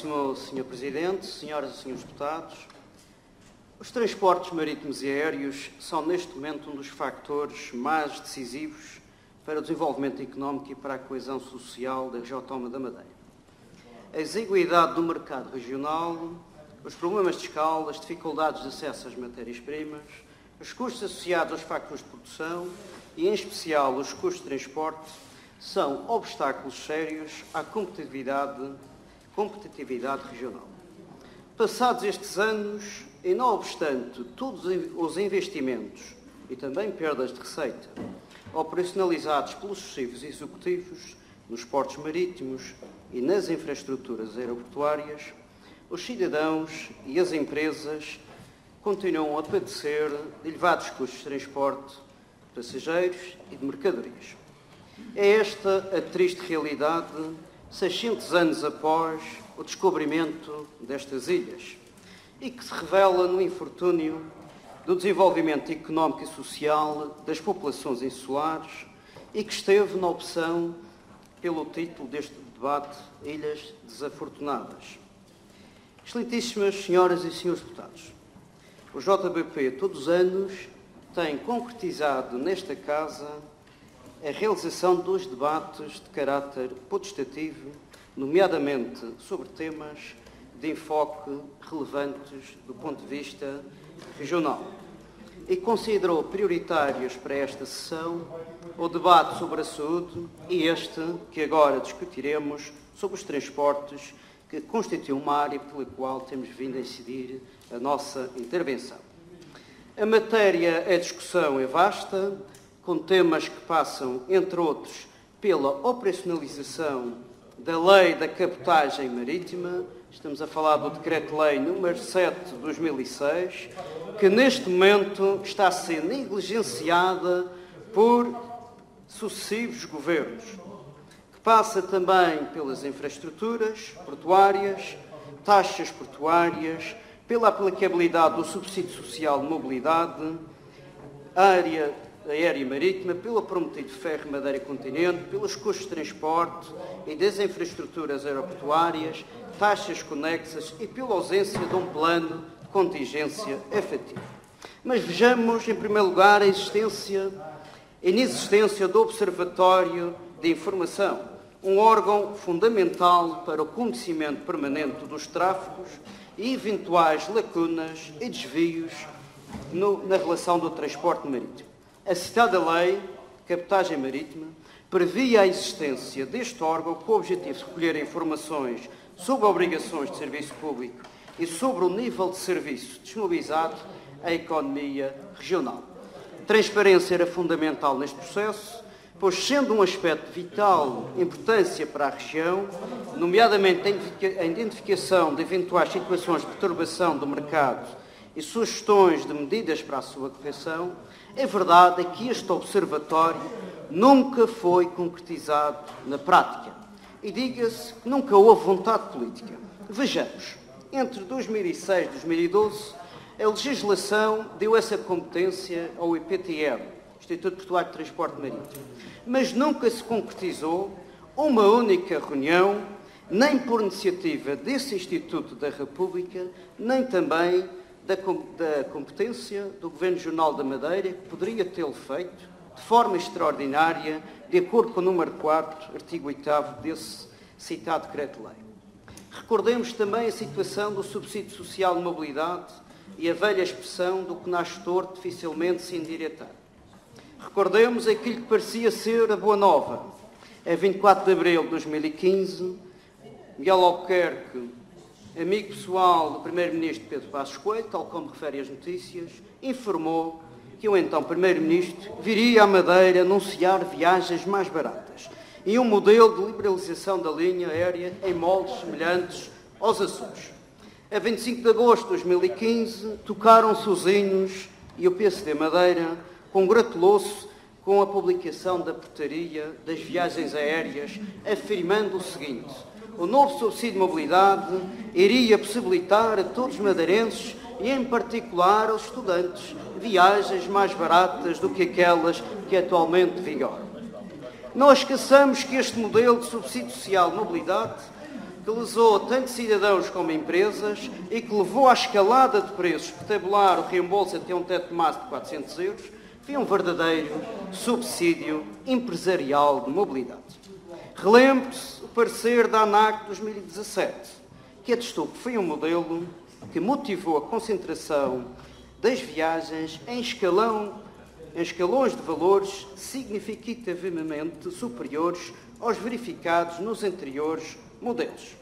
Caríssimo Sr. Presidente, senhoras e senhores deputados, os transportes marítimos e aéreos são neste momento um dos factores mais decisivos para o desenvolvimento económico e para a coesão social da região autónoma da Madeira. A exiguidade do mercado regional, os problemas de escala, as dificuldades de acesso às matérias-primas, os custos associados aos factores de produção e, em especial, os custos de transporte, são obstáculos sérios à competitividade regional. Passados estes anos, e não obstante todos os investimentos e também perdas de receita operacionalizados pelos sucessivos executivos nos portos marítimos e nas infraestruturas aeroportuárias, os cidadãos e as empresas continuam a padecer de elevados custos de transporte de passageiros e de mercadorias. É esta a triste realidade 600 anos após o descobrimento destas ilhas e que se revela no infortúnio do desenvolvimento económico e social das populações insulares e que esteve na opção pelo título deste debate Ilhas Desafortunadas. Excelentíssimas senhoras e senhores deputados, o JBP todos os anos tem concretizado nesta Casa a realização de 2 debates de caráter potestativo, nomeadamente sobre temas de enfoque relevantes do ponto de vista regional, e considerou prioritários para esta sessão o debate sobre a saúde e este que agora discutiremos sobre os transportes, que constitui uma área pela qual temos vindo a incidir a nossa intervenção. A matéria em discussão é vasta, com temas que passam, entre outros, pela operacionalização da Lei da Cabotagem Marítima. Estamos a falar do Decreto-Lei número 7 de 2006, que neste momento está a ser negligenciada por sucessivos governos, que passa também pelas infraestruturas portuárias, taxas portuárias, pela aplicabilidade do subsídio social de mobilidade, área aérea e marítima, pelo prometido ferro Madeira Continente, pelos custos de transporte e das infraestruturas aeroportuárias, taxas conexas e pela ausência de um plano de contingência efetivo. Mas vejamos, em primeiro lugar, a inexistência do Observatório de Informação, um órgão fundamental para o conhecimento permanente dos tráfegos e eventuais lacunas e desvios na relação do transporte marítimo. A citada Lei de Cabotagem Marítima previa a existência deste órgão com o objetivo de recolher informações sobre obrigações de serviço público e sobre o nível de serviço disponibilizado à economia regional. A transparência era fundamental neste processo, pois, sendo um aspecto de vital importância para a região, nomeadamente a identificação de eventuais situações de perturbação do mercado e sugestões de medidas para a sua correção, é verdade que este observatório nunca foi concretizado na prática. E diga-se que nunca houve vontade política. Vejamos, entre 2006 e 2012, a legislação deu essa competência ao IPTR, Instituto Portuário de Transporte Marítimo, mas nunca se concretizou uma única reunião, nem por iniciativa desse Instituto da República, nem também da competência do Governo Regional da Madeira, que poderia tê-lo feito de forma extraordinária, de acordo com o número 4, artigo 8º desse citado Decreto-Lei. Recordemos também a situação do subsídio social de mobilidade e a velha expressão do que nasce torto dificilmente se endireitar. Recordemos aquilo que parecia ser a boa nova. A 24 de abril de 2015, Miguel Albuquerque, amigo pessoal do Primeiro-Ministro Pedro Passos Coelho, tal como refere as notícias, informou que o então Primeiro-Ministro viria à Madeira anunciar viagens mais baratas e um modelo de liberalização da linha aérea em moldes semelhantes aos Açores. A 25 de agosto de 2015, tocaram-se os hinos e o PSD Madeira congratulou-se com a publicação da portaria das viagens aéreas, afirmando o seguinte: o novo subsídio de mobilidade iria possibilitar a todos os madeirenses, e em particular aos estudantes, viagens mais baratas do que aquelas que atualmente vigoram. Não esqueçamos que este modelo de subsídio social de mobilidade que lesou tanto cidadãos como empresas e que levou à escalada de preços por tabular o reembolso até um teto máximo de 400 euros, foi um verdadeiro subsídio empresarial de mobilidade. Relembro-se o parecer da ANAC de 2017, que atestou que foi um modelo que motivou a concentração das viagens em escalões de valores significativamente superiores aos verificados nos anteriores modelos.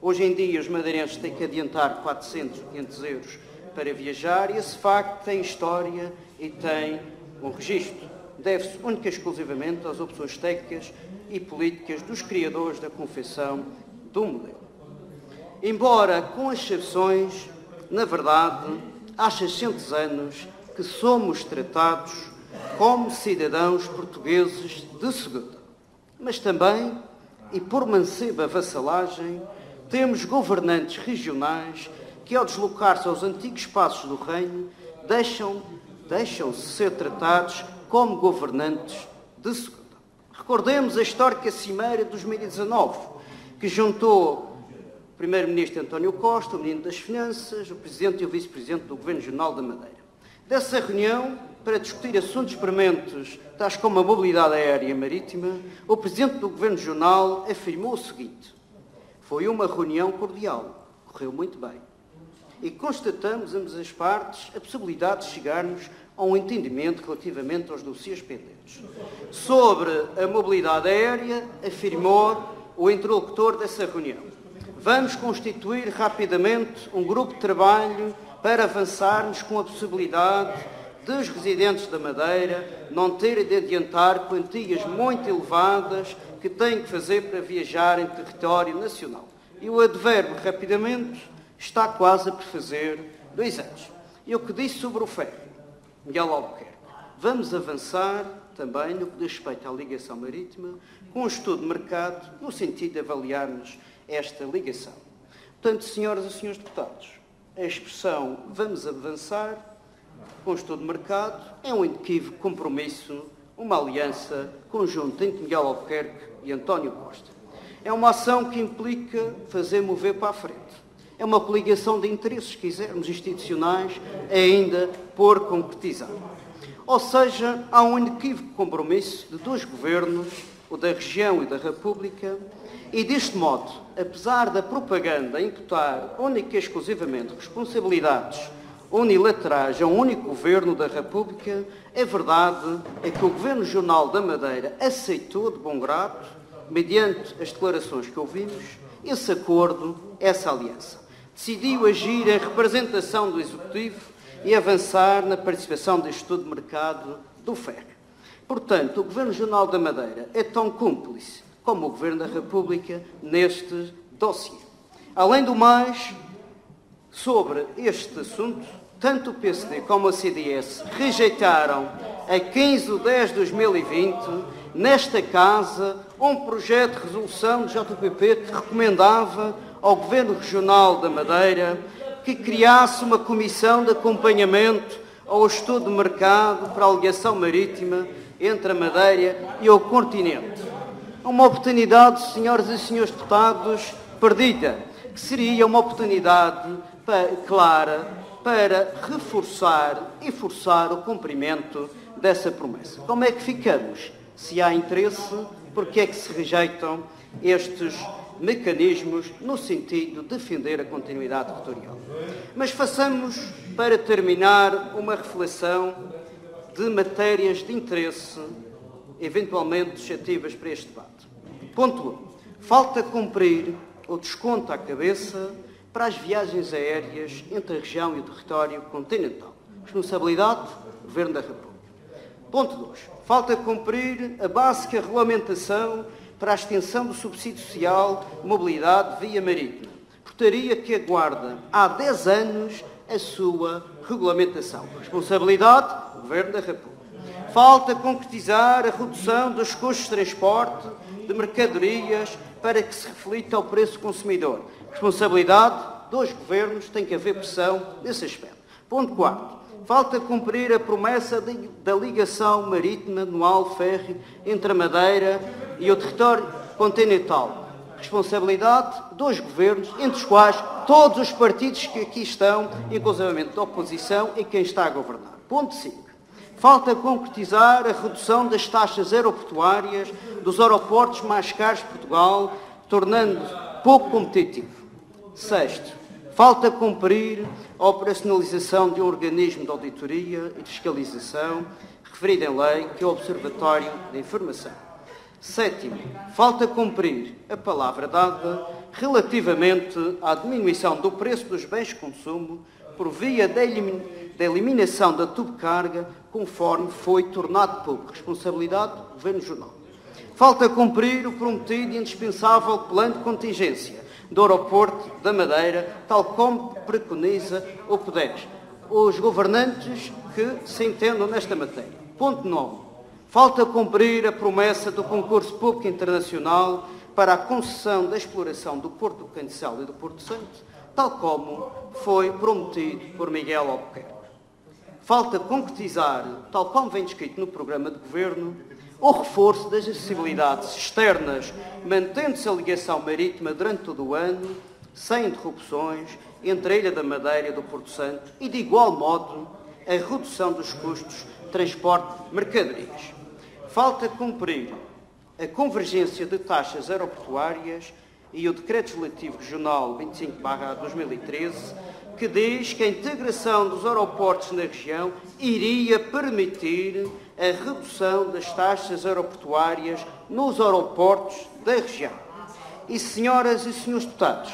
Hoje em dia, os madeirenses têm que adiantar 400 ou 500 euros para viajar e esse facto tem história e tem um registro. Deve-se única e exclusivamente às opções técnicas e políticas dos criadores da confecção do modelo. Embora com exceções, na verdade, há 600 anos que somos tratados como cidadãos portugueses de segunda. Mas também, e por manceba vassalagem, temos governantes regionais que, ao deslocar-se aos antigos espaços do reino, deixam-se ser tratados como governantes de segunda. Recordemos a histórica Cimeira de 2019, que juntou o Primeiro-Ministro António Costa, o Ministro das Finanças, o Presidente e o Vice-Presidente do Governo Regional da Madeira. Dessa reunião, para discutir assuntos prementes, tais como a mobilidade aérea e marítima, o Presidente do Governo Regional afirmou o seguinte: foi uma reunião cordial, correu muito bem. E constatamos, ambas as partes, a possibilidade de chegarmos a um entendimento relativamente aos dossiês pendentes. Sobre a mobilidade aérea, afirmou o interlocutor dessa reunião: vamos constituir rapidamente um grupo de trabalho para avançarmos com a possibilidade dos residentes da Madeira não terem de adiantar quantias muito elevadas que têm que fazer para viajar em território nacional. E o advérbio rapidamente está quase a prefazer 2 anos. E o que disse sobre o ferro, Miguel Albuquerque: vamos avançar também no que diz respeito à ligação marítima, com um estudo de mercado, no sentido de avaliarmos esta ligação. Portanto, senhoras e senhores deputados, a expressão vamos avançar com o estudo de mercado é um inequívoco compromisso, uma aliança conjunta entre Miguel Albuquerque e António Costa. É uma ação que implica fazer mover para a frente. É uma coligação de interesses, se quisermos, institucionais, ainda por concretizar. Ou seja, há um inequívoco compromisso de 2 governos, o da região e da República, e deste modo, apesar da propaganda imputar única e exclusivamente responsabilidades unilaterais a um único governo da República, a verdade é que o Governo Regional da Madeira aceitou de bom grado, mediante as declarações que ouvimos, esse acordo, essa aliança. Decidiu agir em representação do Executivo e avançar na participação deste estudo de mercado do ferro. Portanto, o Governo Regional da Madeira é tão cúmplice como o Governo da República neste dossiê. Além do mais, sobre este assunto, tanto o PSD como a CDS rejeitaram a 15 de 10 de 2020, nesta Casa, um projeto de resolução do JPP que recomendava ao Governo Regional da Madeira que criasse uma comissão de acompanhamento ao estudo de mercado para a ligação marítima entre a Madeira e o continente. Uma oportunidade, senhoras e senhores deputados, perdida, que seria uma oportunidade clara para reforçar e forçar o cumprimento dessa promessa. Como é que ficamos? Se há interesse, por que é que se rejeitam estes mecanismos no sentido de defender a continuidade territorial? Mas façamos, para terminar, uma reflexão de matérias de interesse eventualmente suscetíveis para este debate. Ponto 1. Falta cumprir o desconto à cabeça para as viagens aéreas entre a região e o território continental. Responsabilidade do Governo da República. Ponto 2. Falta cumprir a básica regulamentação para a extensão do subsídio social de mobilidade via marítima. Portaria que aguarda há 10 anos a sua regulamentação. Responsabilidade do Governo da República. Falta concretizar a redução dos custos de transporte de mercadorias para que se reflita ao preço consumidor. Responsabilidade dos governos, tem que haver pressão nesse aspecto. Ponto 4. Falta cumprir a promessa da ligação marítima anual férrea entre a Madeira e o território continental. responsabilidade dos governos, entre os quais todos os partidos que aqui estão, inclusivamente da oposição e quem está a governar. Ponto 5. Falta concretizar a redução das taxas aeroportuárias dos aeroportos mais caros de Portugal, tornando pouco competitivo. 6. Falta cumprir a operacionalização de um organismo de auditoria e de fiscalização referido em lei, que é o Observatório da Informação. 7. Falta cumprir a palavra dada relativamente à diminuição do preço dos bens de consumo por via da eliminação da subcarga, conforme foi tornado público. Responsabilidade do Governo Regional. Falta cumprir o prometido e indispensável plano de contingência do aeroporto da Madeira, tal como preconiza o PDES. Os governantes que se entendam nesta matéria. Ponto 9. Falta cumprir a promessa do concurso público internacional para a concessão da exploração do Porto do Cancelo e do Porto Santo, tal como foi prometido por Miguel Albuquerque. Falta concretizar, tal como vem descrito no programa de governo, o reforço das acessibilidades externas, mantendo-se a ligação marítima durante todo o ano, sem interrupções, entre a Ilha da Madeira e do Porto Santo, e de igual modo a redução dos custos de transporte de mercadorias. Falta cumprir a convergência de taxas aeroportuárias e o Decreto Legislativo Regional 25/2013, que diz que a integração dos aeroportos na região iria permitir a redução das taxas aeroportuárias nos aeroportos da região. E, senhoras e senhores deputados,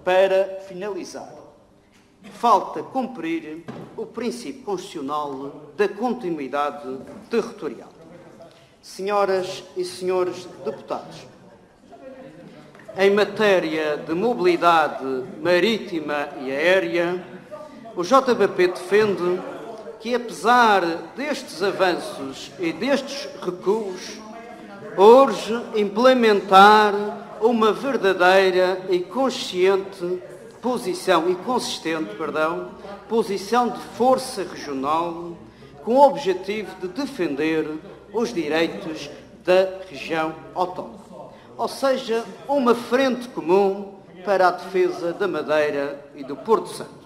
para finalizar, falta cumprir o princípio constitucional da continuidade territorial. Senhoras e senhores deputados, em matéria de mobilidade marítima e aérea, o JPP defende que, apesar destes avanços e destes recuos, urge implementar uma verdadeira e consistente posição de força regional com o objetivo de defender os direitos da região autónoma. Ou seja, uma frente comum para a defesa da Madeira e do Porto Santo.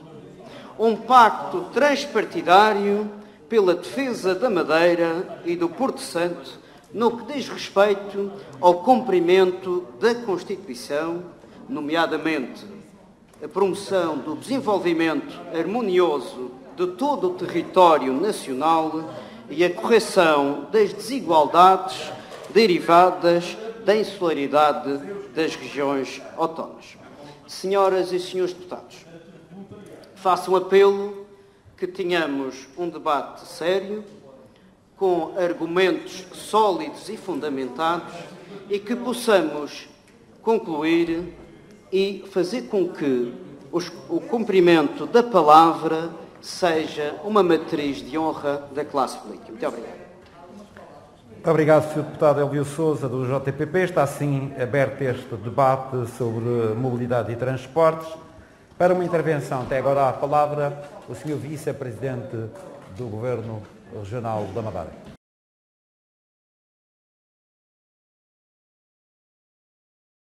Um pacto transpartidário pela defesa da Madeira e do Porto Santo no que diz respeito ao cumprimento da Constituição, nomeadamente a promoção do desenvolvimento harmonioso de todo o território nacional e a correção das desigualdades derivadas da insularidade das regiões autónomas. Senhoras e senhores deputados, faço um apelo que tenhamos um debate sério, com argumentos sólidos e fundamentados, e que possamos concluir e fazer com que o cumprimento da palavra seja uma matriz de honra da classe política. Muito obrigado. Muito obrigado, Sr. Deputado Elvio Sousa, do JPP. Está assim aberto este debate sobre mobilidade e transportes. Para uma intervenção, tem agora a palavra o Sr. Vice-Presidente do Governo Regional da Madeira.